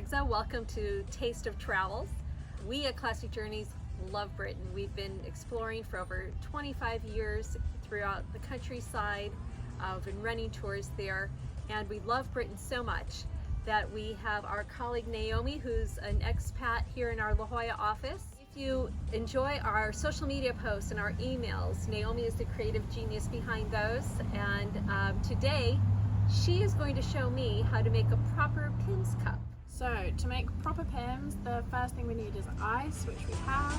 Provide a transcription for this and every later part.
Magza. Welcome to Taste of Travels. We at Classic Journeys love Britain. We've been exploring for over 25 years throughout the countryside. We've been running tours there, and we love Britain so much that we have our colleague Naomi, who's an expat here in our La Jolla office. If you enjoy our social media posts and our emails, Naomi is the creative genius behind those, and today she is going to show me how to make a proper Pimm's cup. So to make proper Pimm's, the first thing we need is ice, which we have,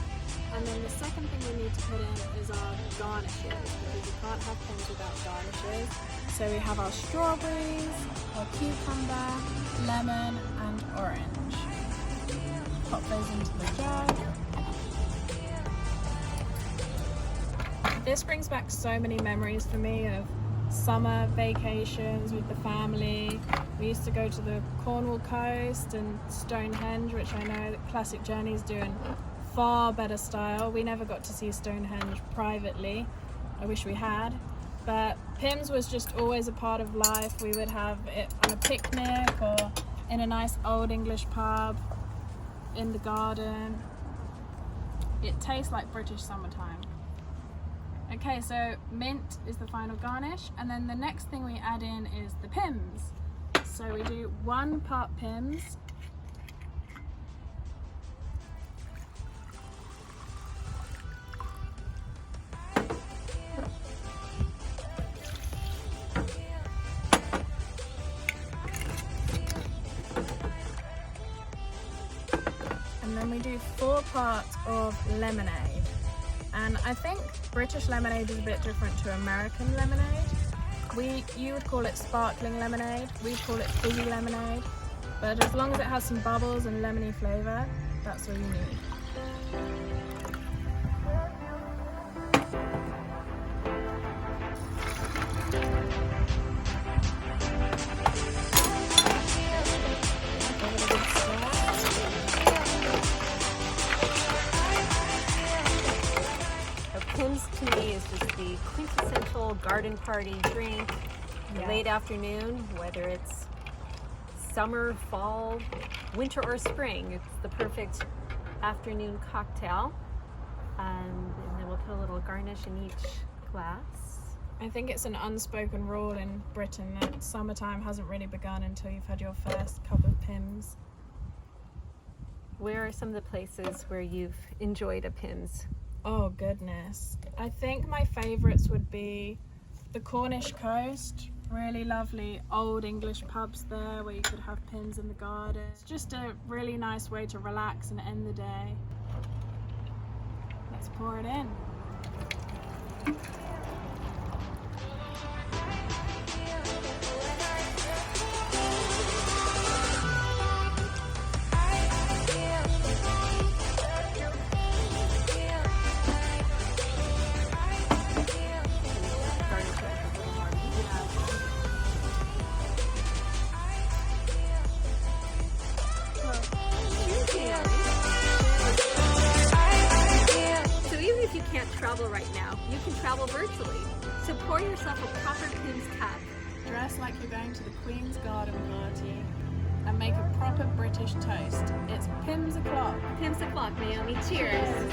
and then the second thing we need to put in is our garnishes, because you can't have Pimm's without garnishes. So we have our strawberries, our cucumber, lemon and orange. Pop those into the jug. This brings back so many memories for me of summer vacations with the family. We used to go to the Cornwall coast and Stonehenge, which I know that Classic Journeys do in far better style. We never got to see Stonehenge privately. I wish we had. But Pimm's was just always a part of life. We would have it on a picnic or in a nice old English pub, in the garden. It tastes like British summertime. Okay, so mint is the final garnish, and then the next thing we add in is the Pimm's. So we do 1 part Pimm's, and then we do 4 parts of lemonade. And I think British lemonade is a bit different to American lemonade. You would call it sparkling lemonade, we call it fizzy lemonade, but as long as it has some bubbles and lemony flavour, that's all you need. Pimm's to me is just the quintessential garden party drink, late afternoon, whether it's summer, fall, winter, or spring. It's the perfect afternoon cocktail. And then we'll put a little garnish in each glass. I think it's an unspoken rule in Britain that summertime hasn't really begun until you've had your first cup of Pimm's. Where are some of the places where you've enjoyed a Pimm's? Oh goodness. I think my favourites would be the Cornish coast. Really lovely old English pubs there where you could have Pimm's in the garden. It's just a really nice way to relax and end the day. Let's pour it in. If you can't travel right now, you can travel virtually. So pour yourself a proper Pimm's cup. Dress like you're going to the Queen's garden party and make a proper British toast. It's Pimm's o'clock. Pimm's o'clock, Naomi. Cheers.